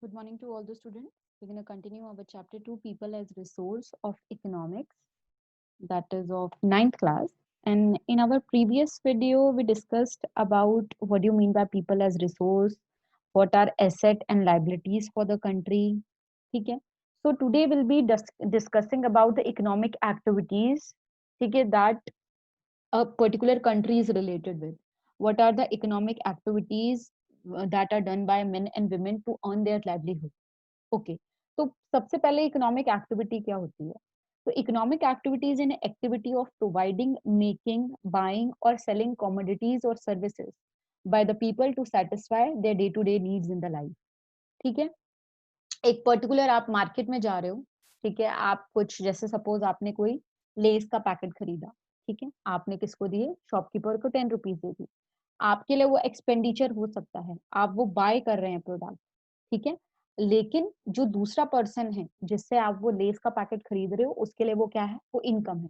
Good morning to all the students. We're going to continue our chapter 2, People as Resource of Economics, that is of ninth class. And in our previous video, we discussed about what do you mean by people as resource, what are asset and liabilities for the country. Okay. So today we'll be discussing about the economic activities okay, that a particular country is related with. What are the economic activities that are done by men and women to earn their livelihood? Okay तो सबसे पहले economic activity क्या होती है तो economic activity is an activity of providing making buying और selling commodities और services by the people to satisfy their day to day needs in the life ठीक है एक पर्टिकुलर आप मार्केट में जा रहे हो ठीक है आप कुछ जैसे सपोज आपने कोई लेस का पैकेट खरीदा ठीक है आपने किसको दिए शॉपकीपर को 10 रुपीज दे दी आपके लिए वो एक्सपेंडिचर हो सकता है आप वो बाय कर रहे हैं प्रोडक्ट ठीक है लेकिन जो दूसरा पर्सन है जिससे आप वो लेस का पैकेट खरीद रहे हो उसके लिए वो क्या है वो इनकम है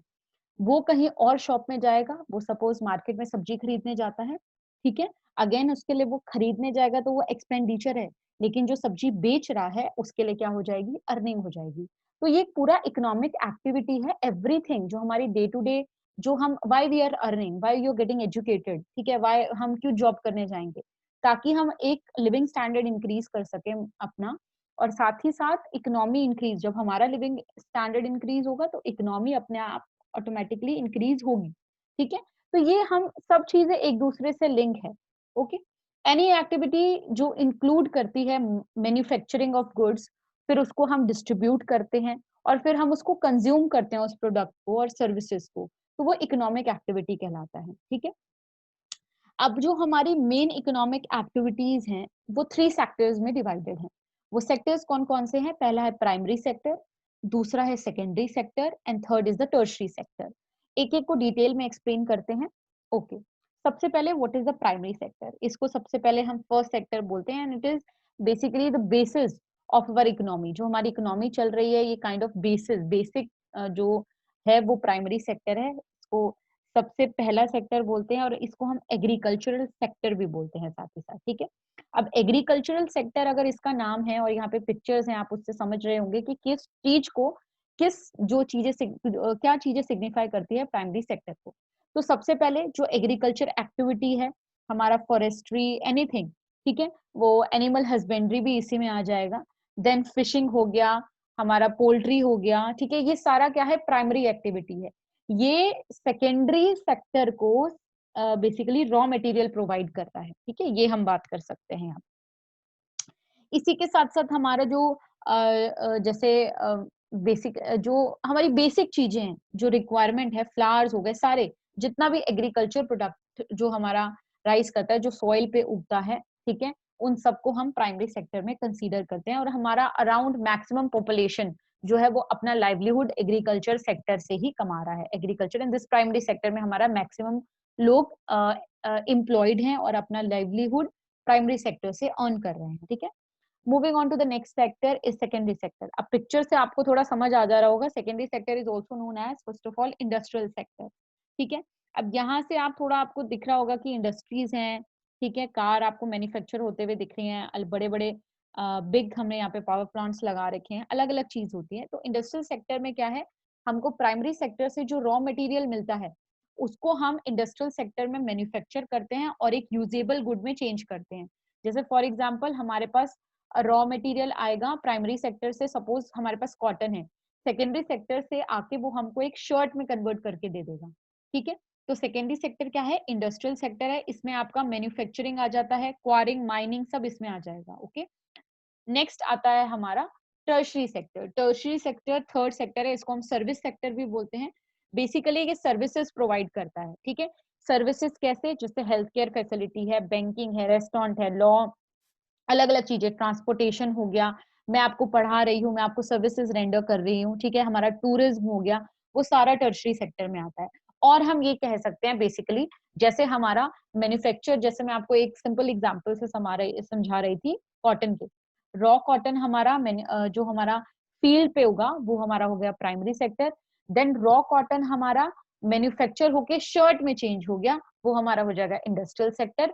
वो कहीं और शॉप में जाएगा वो सपोज मार्केट में सब्जी खरीदने जाता है ठीक है अगेन उसके लिए वो खरीदने जाएगा तो वो एक्सपेंडिचर है लेकिन जो सब्जी बेच रहा है उसके लिए क्या हो जाएगी अर्निंग हो जाएगी तो ये पूरा इकोनॉमिक एक्टिविटी है एवरीथिंग जो हमारी डे टू डे जो हम why we are earning why you getting educated ठीक है वाई हम क्यों जॉब करने जाएंगे ताकि हम एक लिविंग स्टैंडर्ड इंक्रीज कर सके अपना और साथ ही साथ इकोनॉमी इंक्रीज जब हमारा लिविंग स्टैंडर्ड इंक्रीज होगा तो इकोनॉमी अपने आप ऑटोमेटिकली इंक्रीज होगी ठीक है तो ये हम सब चीजें एक दूसरे से लिंक है ओके एनी एक्टिविटी जो इंक्लूड करती है मैन्युफैक्चरिंग ऑफ गुड्स फिर उसको हम डिस्ट्रीब्यूट करते हैं और फिर हम उसको कंज्यूम करते हैं उस प्रोडक्ट को और सर्विसेज को तो वो इकोनॉमिक एक्टिविटी कहलाता है ठीक है अब जो हमारी मेन इकोनॉमिक एक्टिविटीज हैं वो 3 सेक्टर्स में डिवाइडेड हैं वो सेक्टर्स कौन कौन से हैं पहला है प्राइमरी सेक्टर दूसरा है secondary sector and third is the tertiary sector एक एक को डिटेल में एक्सप्लेन करते हैं ओके सबसे पहले what is the primary sector इसको सबसे पहले हम फर्स्ट सेक्टर बोलते हैं and it is basically the basis of our economy जो हमारी इकोनॉमी चल रही है ये काइंड ऑफ बेसिस बेसिक जो है वो प्राइमरी सेक्टर है इसको सबसे पहला सेक्टर बोलते हैं और इसको हम एग्रीकल्चरल सेक्टर भी बोलते हैं साथ ही साथ ठीक है अब एग्रीकल्चरल सेक्टर अगर इसका नाम है और यहाँ पे पिक्चर्स हैं आप उससे समझ रहे होंगे कि किस चीज को किस जो चीजें क्या चीजें सिग्निफाई करती है प्राइमरी सेक्टर को तो सबसे पहले जो एग्रीकल्चर एक्टिविटी है हमारा फॉरेस्ट्री एनीथिंग ठीक है वो एनिमल हस्बेंड्री भी इसी में आ जाएगा देन फिशिंग हो गया हमारा पोल्ट्री हो गया ठीक है ये सारा क्या है प्राइमरी एक्टिविटी है ये सेकेंडरी सेक्टर को बेसिकली रॉ मटेरियल प्रोवाइड करता है ठीक है ये हम बात कर सकते हैं यहाँ इसी के साथ साथ हमारा जो जैसे बेसिक जो हमारी बेसिक चीजें हैं जो रिक्वायरमेंट है फ्लावर्स हो गए सारे जितना भी एग्रीकल्चर प्रोडक्ट जो हमारा राइस करता है जो सॉइल पे उगता है ठीक है उन सबको हम प्राइमरी सेक्टर में कंसीडर करते हैं और हमारा अराउंड मैक्सिमम पॉपुलेशन जो है वो अपना लाइवलीहुड एग्रीकल्चर सेक्टर से ही कमा रहा है agriculture in this primary sector में हमारा मैक्सिमम लोग एम्प्लॉयड हैं और अपना लाइवलीहुड प्राइमरी सेक्टर से अर्न कर रहे हैं ठीक है moving on to the next sector is secondary sector अब पिक्चर से आपको थोड़ा समझ आ जा रहा होगा secondary sector is also known as first of all industrial sector ठीक है अब यहाँ से आप थोड़ा आपको दिख रहा होगा कि इंडस्ट्रीज हैं ठीक है कार आपको मैन्युफैक्चर होते हुए दिख रही हैं बड़े बड़े बिग हमने यहाँ पे पावर प्लांट्स लगा रखे हैं अलग अलग चीज होती है तो इंडस्ट्रियल सेक्टर में क्या है हमको प्राइमरी सेक्टर से जो रॉ मटेरियल मिलता है उसको हम इंडस्ट्रियल सेक्टर में मैन्युफैक्चर करते हैं और एक यूजेबल गुड में चेंज करते हैं जैसे फॉर एग्जाम्पल हमारे पास रॉ मटेरियल आएगा प्राइमरी सेक्टर से सपोज हमारे पास कॉटन है सेकेंडरी सेक्टर से आके वो हमको एक शर्ट में कन्वर्ट करके दे देगा ठीक है तो सेकेंडरी सेक्टर क्या है इंडस्ट्रियल सेक्टर है इसमें आपका मैन्युफैक्चरिंग आ जाता है क्वारिंग माइनिंग सब इसमें आ जाएगा ओके नेक्स्ट आता है हमारा टर्शरी सेक्टर थर्ड सेक्टर है इसको हम सर्विस सेक्टर भी बोलते हैं बेसिकली ये सर्विसेज प्रोवाइड करता है ठीक है सर्विसेज कैसे जैसे हेल्थ केयर फैसिलिटी है बैंकिंग है रेस्टोरेंट है लॉ अलग अलग चीजें ट्रांसपोर्टेशन हो गया मैं आपको पढ़ा रही हूँ मैं आपको सर्विसेज रेंडर कर रही हूँ ठीक है हमारा टूरिज्म हो गया वो सारा टर्शरी सेक्टर में आता है और हम ये कह सकते हैं बेसिकली जैसे हमारा मैन्युफैक्चर जैसे मैं आपको एक सिंपल एग्जांपल से समझा रही थी कॉटन के रॉ कॉटन हमारा जो हमारा फील्ड पे होगा वो हमारा हो गया primary sector then raw cotton हमारा मैन्युफैक्चर होके शर्ट में चेंज हो गया वो हमारा हो जाएगा इंडस्ट्रियल सेक्टर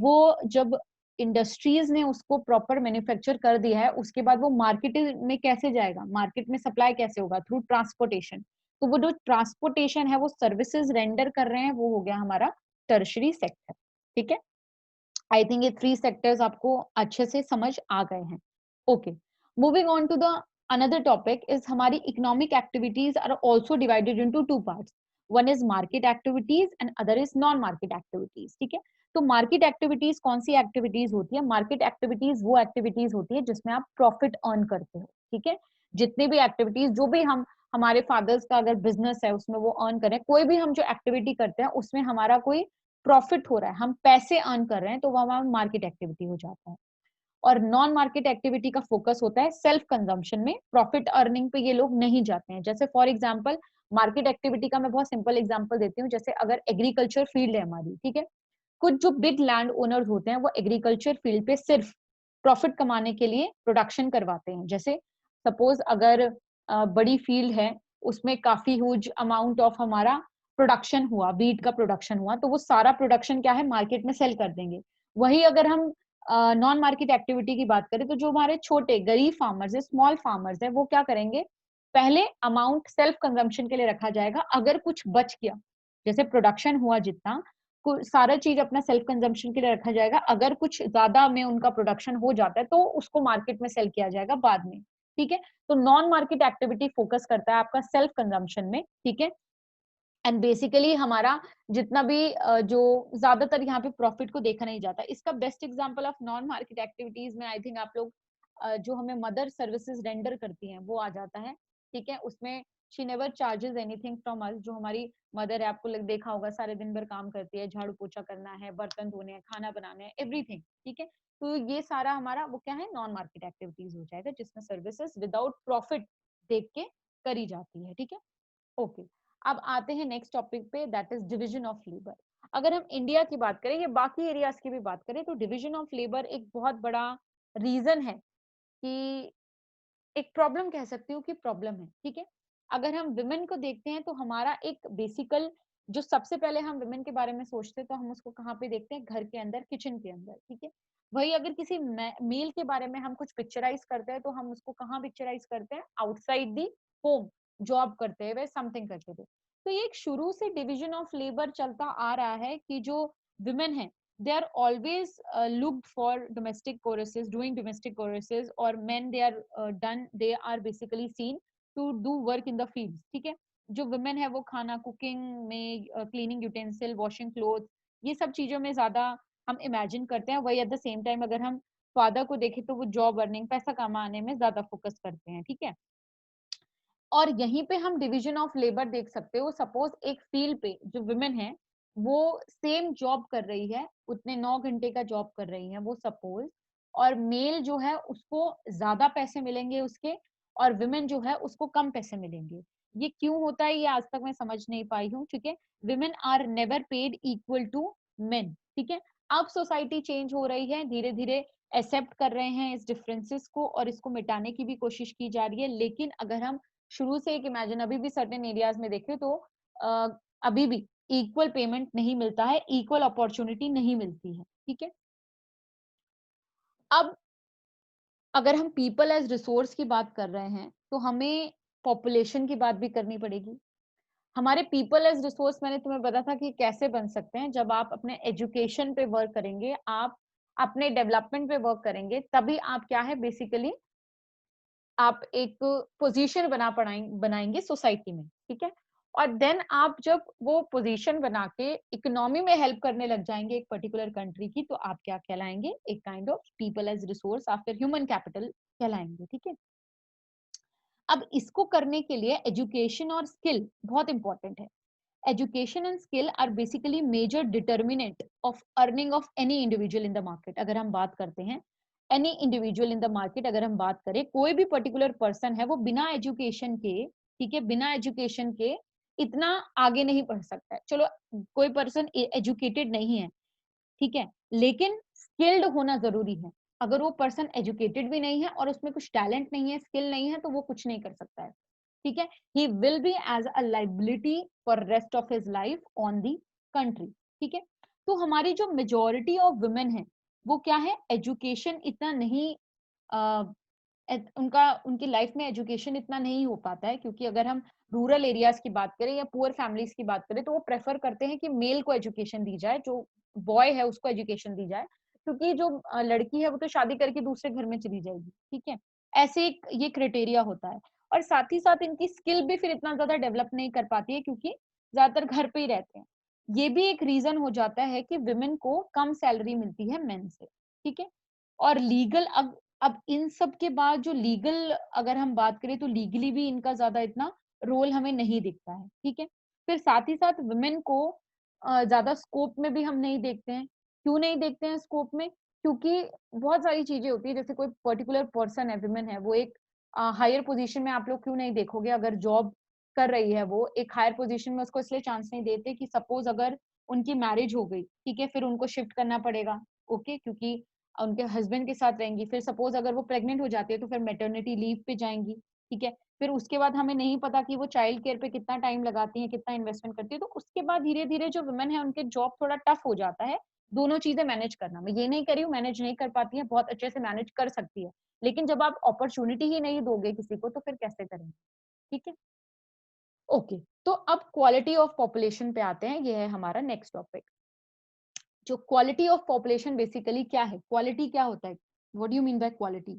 वो जब इंडस्ट्रीज ने उसको प्रॉपर मैन्युफैक्चर कर दिया है, उसके बाद वो मार्केट में कैसे जाएगा, मार्केट में सप्लाई कैसे होगा, थ्रू ट्रांसपोर्टेशन। तो वो जो ट्रांसपोर्टेशन है वो सर्विसेज रेंडर कर रहे हैं, वो हो गया हमारा टर्शरी सेक्टर। ठीक है, आई थिंक ये 3 सेक्टर्स आपको अच्छे से समझ आ गए हैं। Okay, moving on to the another topic is हमारी economic activities are also divided into 2 parts. One is market activities and other is non market activities. ठीक है, तो मार्केट एक्टिविटीज कौन सी एक्टिविटीज होती है? मार्केट एक्टिविटीज वो एक्टिविटीज होती है जिसमें आप प्रॉफिट अर्न करते हो। ठीक है, जितने भी एक्टिविटीज, जो भी हम, हमारे फादर्स का अगर बिजनेस है उसमें वो अर्न करें, कोई भी हम जो एक्टिविटी करते हैं उसमें हमारा कोई प्रॉफिट हो रहा है, हम पैसे अर्न कर रहे हैं, तो वो हमारा मार्केट एक्टिविटी हो जाता है। और नॉन मार्केट एक्टिविटी का फोकस होता है सेल्फ कंजम्पशन में, प्रॉफिट अर्निंग पे ये लोग नहीं जाते हैं। जैसे फॉर एग्जांपल मार्केट एक्टिविटी का मैं बहुत सिंपल एग्जांपल देती हूँ, जैसे अगर एग्रीकल्चर फील्ड है हमारी, ठीक है, कुछ जो बिग लैंड ओनर्स होते हैं वो एग्रीकल्चर फील्ड पे सिर्फ प्रॉफिट कमाने के लिए प्रोडक्शन करवाते हैं। जैसे सपोज अगर बड़ी फील्ड है, उसमें काफी ह्यूज अमाउंट ऑफ हमारा प्रोडक्शन हुआ, बीट का प्रोडक्शन हुआ, तो वो सारा प्रोडक्शन क्या है, मार्केट में सेल कर देंगे। वही अगर हम नॉन मार्केट एक्टिविटी की बात करें, तो जो हमारे छोटे गरीब फार्मर्स है, स्मॉल फार्मर्स है, वो क्या करेंगे, पहले अमाउंट सेल्फ कंजम्पशन के लिए रखा जाएगा। अगर कुछ बच गया, जैसे प्रोडक्शन हुआ जितना, सारा चीज अपना सेल्फ कंजम्पशन के लिए रखा जाएगा। अगर कुछ ज्यादा में उनका प्रोडक्शन हो जाता है तो उसको मार्केट में सेल किया जाएगा बाद में। ठीक है, तो नॉन मार्केट एक्टिविटी फोकस करता है आपका सेल्फ कंजम्पशन में। ठीक है, एंड बेसिकली हमारा जितना भी जो ज्यादातर यहाँ पे प्रॉफिट को देखा नहीं जाता। इसका best example of non market activities में आई थिंक आप लोग जो हमें मदर सर्विसेज रेंडर करती हैं वो आ जाता है। ठीक है, उसमें she never charges anything from us. जो हमारी मदर है, आपको देखा होगा, सारे दिन भर काम करती है, झाड़ू पोछा करना है, बर्तन धोने हैं, खाना बनाना है, एवरीथिंग। ठीक है, तो ये सारा हमारा वो क्या है, नॉन मार्केट एक्टिविटीज हो जाएगा, जिसमें सर्विसेज विदाउट प्रॉफिट देख के करी जाती है। ठीक है, ओके, अब आते हैं नेक्स्ट टॉपिक पे, that is division of labour. अगर हम इंडिया की बात करें या बाकी एरियाज की भी बात करें, तो डिवीजन ऑफ लेबर एक बहुत बड़ा रीजन है कि, एक प्रॉब्लम कह सकती हूँ कि प्रॉब्लम है। ठीक है, अगर हम विमेन को देखते हैं तो हमारा एक बेसिकल, जो सबसे पहले हम विमेन के बारे में सोचते हैं तो हम उसको कहाँ पे देखते हैं, घर के अंदर, किचन के अंदर। ठीक है, वही अगर किसी मेल के बारे में हम कुछ पिक्चराइज करते हैं तो हम उसको कहाँ पिक्चराइज करते हैं, आउटसाइड दी होम, जॉब करते हुए, समथिंग करते हुए। तो ये एक शुरू से डिविजन ऑफ लेबर चलता आ रहा है कि जो विमेन है, they are always looked for domestic choruses, doing domestic choruses, or men they are basically seen to do work in the fields. ठीक है, जो women है वो खाना, कुकिंग में, क्लीनिंग यूटेंसिल, वॉशिंग क्लोथ, ये सब चीजों में ज्यादा हम इमेजिन करते हैं। वही एट द सेम टाइम अगर हम फादर को देखें तो वो जॉब अर्निंग, पैसा कमाने में ज्यादा फोकस करते हैं। ठीक है, और यहीं पे हम डिवीजन ऑफ लेबर देख सकते हो। सपोज एक फील्ड पे जो वुमेन है वो सेम जॉब कर रही है, उतने 9 घंटे का जॉब कर रही है वो सपोज, और मेल जो है उसको ज्यादा पैसे मिलेंगे उसके, और वुमेन जो है उसको कम पैसे मिलेंगे। ये क्यों होता है, ये आज तक मैं समझ नहीं पाई हूँ। ठीक है, women are never paid equal to men. ठीक है, अब सोसाइटी चेंज हो रही है, धीरे धीरे एक्सेप्ट कर रहे हैं इस डिफरेंसेस को, और इसको मिटाने की भी कोशिश की जा रही है। लेकिन अगर हम शुरू से एक इमेजिन, अभी भी सर्टेन एरियाज में देखें तो अभी भी इक्वल पेमेंट नहीं मिलता है, इक्वल अपॉर्चुनिटी नहीं मिलती है। ठीक है, अब अगर हम पीपल एज रिसोर्स की बात कर रहे हैं तो हमें पॉपुलेशन की बात भी करनी पड़ेगी। हमारे पीपल एज रिसोर्स, मैंने तुम्हें बताया था कि कैसे बन सकते हैं, जब आप अपने एजुकेशन पे वर्क करेंगे, आप अपने डेवलपमेंट पे वर्क करेंगे, तभी आप क्या है, बेसिकली आप एक पोजीशन बनाएंगे सोसाइटी में। ठीक है, और देन आप जब वो पोजीशन बना के इकोनॉमी में हेल्प करने लग जाएंगे एक पर्टिकुलर कंट्री की, तो आप क्या कहलाएंगे, एक kind of people as resource, आप फिर ह्यूमन कैपिटल कहलाएंगे। ठीक है, अब इसको करने के लिए एजुकेशन और स्किल बहुत इंपॉर्टेंट है। Education and skill are basically major determinant of earning of any individual in the market. अगर हम बात करते हैं any individual in the market, अगर हम बात करें, कोई भी पर्टिकुलर पर्सन है वो बिना एजुकेशन के, ठीक है, बिना एजुकेशन के इतना आगे नहीं बढ़ सकता है। चलो, कोई पर्सन एजुकेटेड नहीं है, ठीक है, लेकिन स्किल्ड होना जरूरी है। अगर वो पर्सन एजुकेटेड भी नहीं है और उसमें कुछ टैलेंट नहीं है, स्किल नहीं है, तो वो कुछ नहीं कर सकता है। ठीक है, he will be as a liability for rest of his life on the country. ठीक है, तो हमारी जो मेजोरिटी ऑफ वुमेन है वो क्या है, एजुकेशन इतना नहीं उनकी लाइफ में एजुकेशन इतना नहीं हो पाता है, क्योंकि अगर हम रूरल एरियाज की बात करें या पुअर फैमिलीज की बात करें तो वो प्रेफर करते हैं कि मेल को एजुकेशन दी जाए, जो बॉय है उसको एजुकेशन दी जाए, क्योंकि जो लड़की है वो तो शादी करके दूसरे घर में चली जाएगी, ठीक है। ऐसे एक ये क्राइटेरिया होता है। और साथ ही साथ इनकी स्किल भी फिर इतना ज्यादा डेवलप नहीं कर पाती है, क्योंकि ज्यादातर घर पे ही रहते हैं। ये भी एक रीजन हो जाता है कि विमेन को कम सैलरी मिलती है मेन से, ठीक है। और लीगल अब इन सब के बाद जो लीगल अगर हम बात करें तो लीगली भी इनका ज्यादा इतना रोल हमें नहीं दिखता है, ठीक है। फिर साथ ही साथ वुमेन को ज्यादा स्कोप में भी हम नहीं देखते हैं। क्यों नहीं देखते हैं स्कोप में? क्योंकि बहुत सारी चीजें होती है, जैसे कोई पर्टिकुलर पर्सन है, वुमेन है, वो एक हायर पोजीशन में आप लोग क्यों नहीं देखोगे, अगर जॉब कर रही है वो एक हायर पोजीशन में, उसको इसलिए चांस नहीं देते कि सपोज अगर उनकी मैरिज हो गई, ठीक है, फिर उनको शिफ्ट करना पड़ेगा, ओके, क्योंकि उनके हस्बैंड के साथ रहेंगी। फिर सपोज अगर वो प्रेग्नेंट हो जाती है तो फिर मैटरनिटी लीव पे जाएंगी, ठीक है। फिर उसके बाद हमें नहीं पता कि वो चाइल्ड केयर पे कितना टाइम लगाती हैं, कितना इन्वेस्टमेंट करती है, तो उसके बाद धीरे धीरे जो वुमेन है उनके जॉब थोड़ा टफ हो जाता है दोनों चीजें मैनेज करना। मैं ये नहीं कह रही हूँ मैनेज नहीं कर पाती है, बहुत अच्छे से मैनेज कर सकती है, लेकिन जब आप अपॉर्चुनिटी ही नहीं दोगे किसी को तो फिर कैसे करेंगे, ठीक है। ओके, तो अब क्वालिटी ऑफ पॉपुलेशन पे आते हैं, ये है हमारा नेक्स्ट टॉपिक। जो क्वालिटी ऑफ पॉपुलेशन बेसिकली क्या है, क्वालिटी क्या होता है, what do you mean by quality?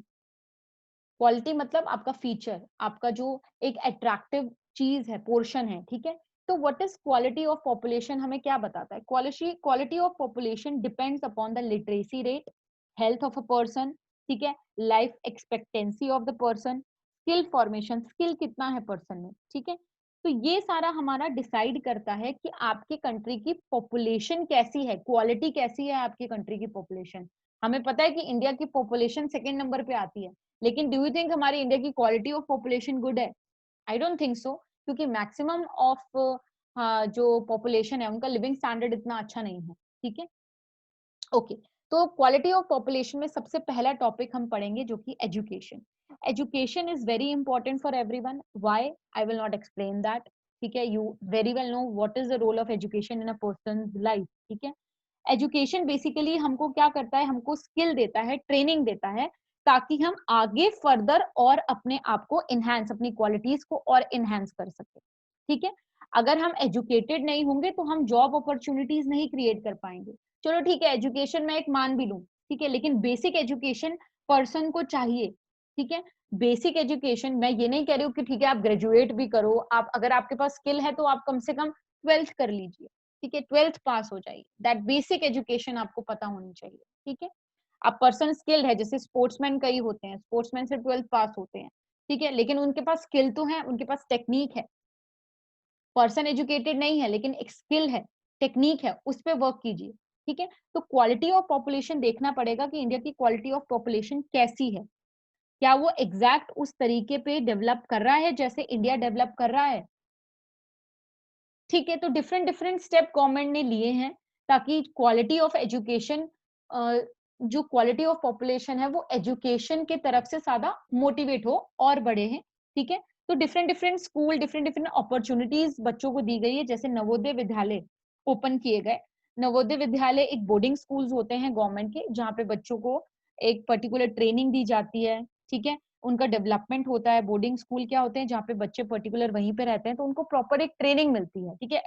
Quality मतलब आपका फीचर, आपका जो एक अट्रैक्टिव चीज है, पोर्शन है, ठीक है। तो what is quality of population हमें क्या बताता है? Quality of population depends upon the literacy rate, health of a person, ठीक है, life expectancy of the person, skill formation, skill कितना है पर्सन में, ठीक है। तो ये सारा हमारा डिसाइड करता है कि आपके कंट्री की पॉपुलेशन कैसी है, क्वालिटी कैसी है आपकी कंट्री की पॉपुलेशन। हमें पता है कि इंडिया की पॉपुलेशन सेकंड नंबर पे आती है, लेकिन डू यू थिंक हमारी इंडिया की क्वालिटी ऑफ पॉपुलेशन गुड है? आई डोंट थिंक सो, क्योंकि मैक्सिमम ऑफ जो पॉपुलेशन है उनका लिविंग स्टैंडर्ड इतना अच्छा नहीं है, ठीक है। ओके, तो क्वालिटी ऑफ पॉपुलेशन में सबसे पहला टॉपिक हम पढ़ेंगे जो कि education. Education is very important for everyone, why I will not explain that, ठीक है। You very well know what is the role of education in a person's life, ठीक है। एजुकेशन बेसिकली हमको क्या करता है, हमको स्किल देता है, ट्रेनिंग देता है, ताकि हम आगे फर्दर और अपने आप को इनहेंस, अपनी क्वालिटीज को और इनहेंस कर सके, ठीक है। अगर हम एजुकेटेड नहीं होंगे तो हम जॉब अपॉर्चुनिटीज नहीं क्रिएट कर पाएंगे। चलो ठीक है, एजुकेशन मैं एक मान भी लूं, ठीक है, लेकिन बेसिक एजुकेशन पर्सन को चाहिए, ठीक है। बेसिक एजुकेशन, मैं ये नहीं कह रही हूँ कि ठीक है आप ग्रेजुएट भी करो, आप अगर आपके पास स्किल है तो आप कम से कम 12th कर लीजिए, ठीक है, 12th पास हो जाइए, दैट बेसिक एजुकेशन आपको पता होनी चाहिए, ठीक है। अब पर्सन स्किल्ड है, जैसे स्पोर्ट्समैन कई होते हैं, स्पोर्ट्समैन से 12th पास होते हैं, ठीक है, लेकिन उनके पास स्किल तो है, उनके पास टेक्निक है। पर्सन एजुकेटेड नहीं है लेकिन एक स्किल है, टेक्निक है, उस पे वर्क कीजिए, ठीक है। तो क्वालिटी ऑफ पॉपुलेशन देखना पड़ेगा कि इंडिया की क्वालिटी ऑफ पॉपुलेशन कैसी है, क्या वो एग्जैक्ट उस तरीके पे डेवलप कर रहा है जैसे इंडिया डेवलप कर रहा है, ठीक है। तो डिफरेंट डिफरेंट स्टेप गवर्नमेंट ने लिए हैं ताकि क्वालिटी ऑफ एजुकेशन, जो क्वालिटी ऑफ पॉपुलेशन है वो एजुकेशन के तरफ से ज्यादा मोटिवेट हो और बढ़े हैं, ठीक है। तो different different school, different different opportunities बच्चों को दी गई है, जैसे नवोदय विद्यालय ओपन किए गए। नवोदय विद्यालय एक बोर्डिंग स्कूल्स होते हैं गवर्नमेंट के, जहाँ पे बच्चों को एक पर्टिकुलर ट्रेनिंग दी जाती है, ठीक है, उनका डेवलपमेंट होता है। बोर्डिंग स्कूल क्या होते हैं, जहाँ पे बच्चे पर्टिकुलर वहीं पे रहते हैं, तो उनको प्रॉपर एक ट्रेनिंग मिलती है, ठीक है, एक